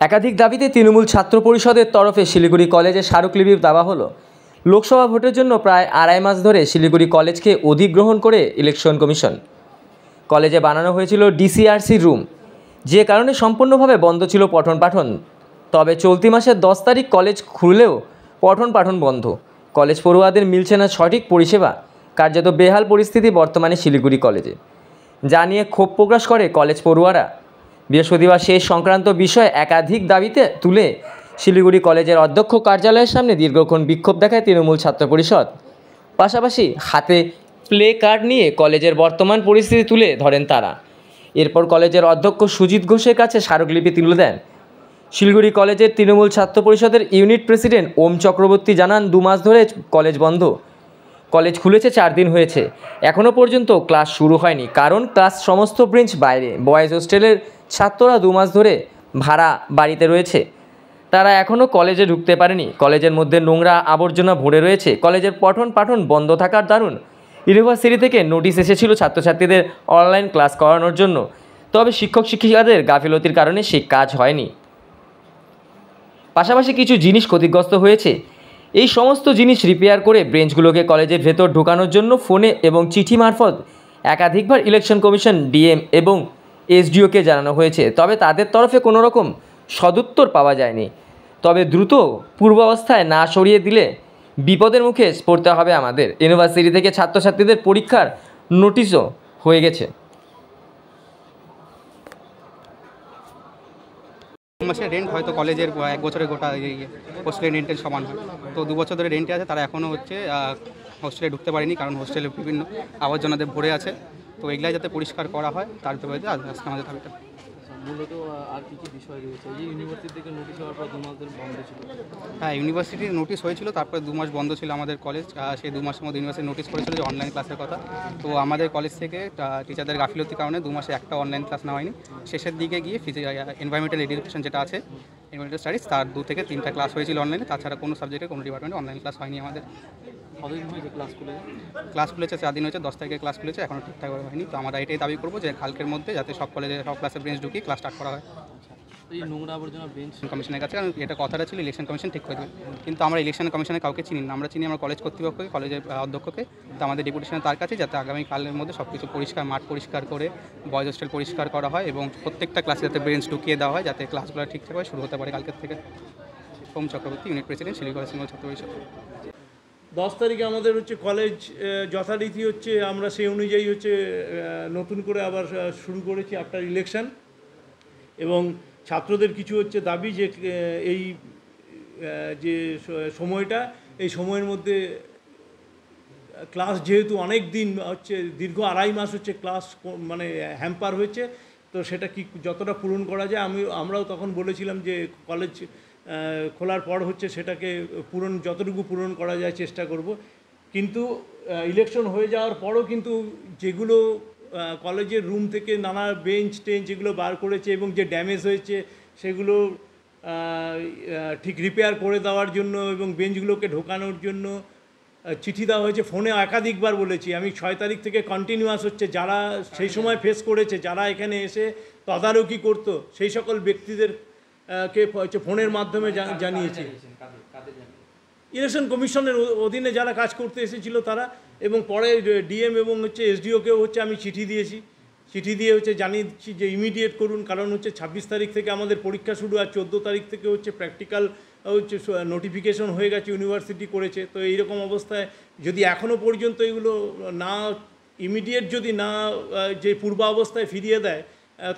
একাধিক দাবিতে তৃণমূল ছাত্র পরিষদের তরফে শিলিগুড়ি কলেজে স্মারকলিপি দেওয়া হলো। লোকসভা ভোটের জন্য প্রায় আড়াই মাস ধরে শিলিগুড়ি কলেজকে অধিগ্রহণ করে ইলেকশন কমিশন। কলেজে বানানো হয়েছিল ডিসিআরসি রুম, যে কারণে সম্পূর্ণভাবে বন্ধ ছিল পঠন পাঠন। তবে চলতি মাসের 10 তারিখ কলেজ খুললেও পঠন পাঠন বন্ধ। কলেজ পড়ুয়াদের মিলছে না সঠিক পরিষেবা। কার্যত বেহাল পরিস্থিতি বর্তমানে শিলিগুড়ি কলেজে, যা নিয়ে ক্ষোভ প্রকাশ করে কলেজ পড়ুয়ারা। বৃহস্পতিবার সেই সংক্রান্ত বিষয়ে একাধিক দাবিতে তুলে শিলিগুড়ি কলেজের অধ্যক্ষ কার্যালয়ের সামনে দীর্ঘক্ষণ বিক্ষোভ দেখায় তৃণমূল ছাত্র পরিষদ। পাশাপাশি হাতে প্লে কার্ড নিয়ে কলেজের বর্তমান পরিস্থিতি তুলে ধরেন তারা। এরপর কলেজের অধ্যক্ষ সুজিত ঘোষের কাছে স্মারকলিপি তুলে দেন। শিলিগুড়ি কলেজের তৃণমূল ছাত্র পরিষদের ইউনিট প্রেসিডেন্ট ওম চক্রবর্তী জানান, 2 মাস ধরে কলেজ বন্ধ। কলেজ খুলেছে 4 দিন হয়েছে, এখনও পর্যন্ত ক্লাস শুরু হয়নি, কারণ ক্লাস সমস্ত ব্রেঞ্চ বাইরে। বয়েজ হোস্টেলের ছাত্ররা 2 মাস ধরে ভাড়া বাড়িতে রয়েছে, তারা এখনও কলেজে ঢুকতে পারেনি। কলেজের মধ্যে নোংরা আবর্জনা ভরে রয়েছে। কলেজের পঠন পাঠন বন্ধ থাকার দারুণ। ইউনিভার্সিটি থেকে নোটিশ এসেছিল ছাত্রছাত্রীদের অনলাইন ক্লাস করানোর জন্য, তবে শিক্ষক শিক্ষিকাদের গাফিলতির কারণে সেই কাজ হয়নি। পাশাপাশি কিছু জিনিস ক্ষতিগ্রস্ত হয়েছে। এই সমস্ত জিনিস রিপেয়ার করে ব্রেঞ্চগুলোকে কলেজের ভেতর ঢোকানোর জন্য ফোনে এবং চিঠি মারফত একাধিকবার ইলেকশন কমিশন, ডিএম এবং এসডিওকে জানানো হয়েছে, তবে তাদের তরফে কোনো রকম সদুত্তর পাওয়া যায়নি। তবে দ্রুত পূর্বাবস্থায় না সরিয়ে দিলে বিপদের মুখে পড়তে হবে আমাদের। ইউনিভার্সিটি থেকে ছাত্রছাত্রীদের পরীক্ষার নোটিশও হয়ে গেছে। মাসের রেন্ট হয়তো কলেজের 1 বছরের গোটা হোস্টেলের রেন্টের সমান হয়। তো 2 বছর ধরে রেন্টে আছে, তারা এখনও হোস্টেলে ঢুকতে পারেনি, কারণ হোস্টেলে বিভিন্ন আবর্জনাতে ভরে আছে। তো এগুলাই যাতে পরিষ্কার করা হয়, তার ব্যাপারে আজকে আমাদের দাবিটা। মূলত আর কী কী বিষয় রয়েছে? এই ইউনিভার্সিটি থেকে নোটিশ হওয়ার পর 2 মাস ধরে বন্ধ ছিল। হ্যাঁ, ইউনিভার্সিটির নোটিশ হয়েছিল, তারপরে 2 মাস বন্ধ ছিল আমাদের কলেজ। সেই 2 মাসের মধ্যে ইউনিভার্সিটি নোটিশ করেছিল যে অনলাইন ক্লাসের কথা। তো আমাদের কলেজ থেকে টিচারদের গাফিলতির কারণে 2 মাসে একটা অনলাইন ক্লাস নেওয়া হয়নি। শেষের দিকে গিয়ে এনভায়রনমেন্টাল এডুকেশন যেটা আছে, এনভায়রনমেন্টাল স্টাডিজ, তার 2 থেকে 3টা ক্লাস হয়েছিল অনলাইনে। তাছাড়া কোনো সাবজেক্টে কোনো ডিপার্টমেন্টে অনলাইন ক্লাস হয়নি আমাদের। কতদিন হয়েছে ক্লাস খুলেছে 4 দিন হয়েছে, 10 তারিখে ক্লাস খুলেছে, এখনও ঠিকঠাকভাবে হয়নি। তো আমরা এটাই দাবি করবো যে কালকের মধ্যে যাতে সব কলেজে সব ক্লাসে ব্রেঞ্চ ঢুকিয়ে ক্লাস স্টার্ট করা হয়। এই নোংরা আবর্জনা বেঞ্চ কমিশনের কাছে, কারণ এটা কথাটা ছিল ইলেকশন কমিশন ঠিক করে দেবে, কিন্তু আমরা ইলেকশন কমিশনে কাউকে চিনি না। আমরা চিনি আমরা কলেজ কর্তৃপক্ষকে, কলেজের অধ্যক্ষকে। তো আমাদের ডেপুটেশন তার কাছে, যাতে আগামীকালের মধ্যে সব কিছু পরিষ্কার, মাঠ পরিষ্কার করে বয়েজ হোস্টেল পরিষ্কার করা হয় এবং প্রত্যেকটা ক্লাসে যাতে ব্রেঞ্চ ঢুকিয়ে দেওয়া হয়, যাতে ক্লাসগুলো ঠিকঠাকভাবে শুরু হতে পারে কালকের থেকে। ওম চক্রবর্তী, ইউনিট প্রেসিডেন্ট, শিলিগুড়ি তৃণমূল ছাত্র পরিষদ। 10 তারিখে আমাদের কলেজ যথারীতি আমরা সেই অনুযায়ী নতুন করে আবার শুরু করেছি আফটার ইলেকশন। এবং ছাত্রদের কিছু দাবি যে এই যে সময়টা, এই সময়ের মধ্যে ক্লাস যেহেতু অনেক দিন দীর্ঘ আড়াই মাস ক্লাস মানে হ্যাম্পার হয়েছে, তো সেটা কি যতটা পূরণ করা যায়। আমরাও তখন বলেছিলাম যে কলেজ খোলার পর সেটাকে যতটুকু পূরণ করা যায় চেষ্টা করব। কিন্তু ইলেকশন হয়ে যাওয়ার পরও কিন্তু যেগুলো কলেজের রুম থেকে নানা বেঞ্চ টেঞ্চ যেগুলো বার করেছে এবং যে ড্যামেজ হয়েছে সেগুলো ঠিক রিপেয়ার করে দেওয়ার জন্য এবং বেঞ্চগুলোকে ঢোকানোর জন্য চিঠি দেওয়া হয়েছে। ফোনে একাধিকবার বলেছি আমি। 6 তারিখ থেকে কন্টিনিউয়াস যারা সেই সময় ফেস করেছে, যারা এখানে এসে তদারকি করতো, সেই সকল ব্যক্তিদের কে ফোনের মাধ্যমে জানিয়েছি। ইলেকশন কমিশনের অধীনে যারা কাজ করতে এসেছিল তারা, এবং পরে ডিএম এবং এসডিওকেও আমি চিঠি দিয়েছি। চিঠি দিয়ে জানিয়েছি যে ইমিডিয়েট করুন, কারণ 26 তারিখ থেকে আমাদের পরীক্ষা শুরু, আর 14 তারিখ থেকে প্র্যাকটিক্যাল নোটিফিকেশন হয়ে গেছে, ইউনিভার্সিটি করেছে। তো এইরকম অবস্থায় যদি এখনও পর্যন্ত এগুলো না ইমিডিয়েট যদি না যে পূর্বাবস্থায় ফিরিয়ে দেয়,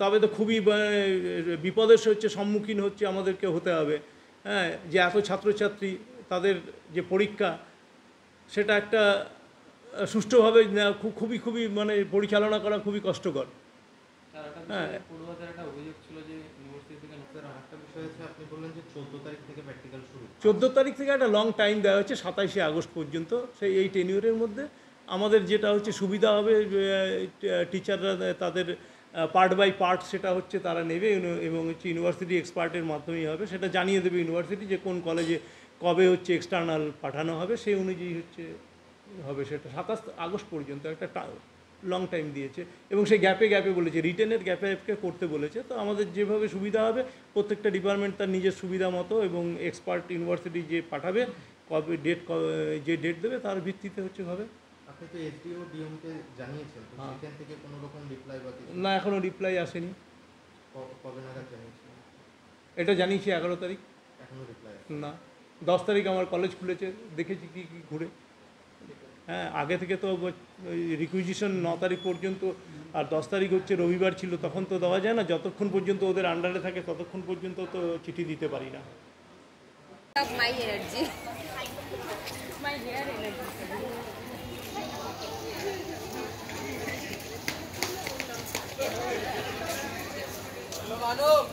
তবে তো খুবই বিপদের সম্মুখীন আমাদেরকে হতে হবে। হ্যাঁ, যে এত ছাত্রছাত্রী, তাদের যে পরীক্ষা, সেটা একটা সুষ্ঠুভাবে খুবই মানে পরিচালনা করা খুবই কষ্টকর। হ্যাঁ, একটা অভিযোগ ছিল যে ইউনিভার্সিটি থেকে একটা বিষয় আছে, আপনি বললেন যে 14 তারিখ থেকে প্র্যাকটিক্যাল শুরু। 14 তারিখ থেকে একটা লং টাইম দেওয়া হচ্ছে, 27শে আগস্ট পর্যন্ত। এই টেনিউরের মধ্যে আমাদের যেটা সুবিধা হবে, টিচাররা তাদের পার্ট বাই পার্ট সেটা তারা নেবে এবং ইউনিভার্সিটি এক্সপার্টের মাধ্যমেই হবে। সেটা জানিয়ে দেবে ইউনিভার্সিটি যে কোন কলেজে কবে এক্সটার্নাল পাঠানো হবে, সেই অনুযায়ী হবে। সেটা 27 আগস্ট পর্যন্ত একটা লং টাইম দিয়েছে এবং সেই গ্যাপে গ্যাপে বলেছে, রিটেনের গ্যাপে গ্যাপে করতে বলেছে। তো আমাদের যেভাবে সুবিধা হবে প্রত্যেকটা ডিপার্টমেন্ট তার নিজের সুবিধা মতো এবং এক্সপার্ট ইউনিভার্সিটি যে পাঠাবে কবে যে ডেট দেবে তার ভিত্তিতে হচ্ছে হবে। আপনি তো এসডিও ডিএমকে জানিয়েছেন, তো সেখান থেকে কোনো রকম রিপ্লাই বা কিছু? না, এখনও রিপ্লাই আসেনি। কবে নাগাদ জানিয়েছেন? এটা জানিয়েছি 11 তারিখ। এখনও রিপ্লাই? না, 10 তারিখ আমার কলেজ খুলেছে, দেখেছি কি কি ঘুরে। হ্যাঁ, আগে থেকে তো রিকুইজিশন 9 তারিখ পর্যন্ত, আর 10 তারিখ হচ্ছে রবিবার ছিল, তখন তো দেওয়া যায় না। যতক্ষণ পর্যন্ত ওদের আন্ডারে থাকে ততক্ষণ পর্যন্ত তো চিঠি দিতে পারি না। My energy. My hair energy. Manov.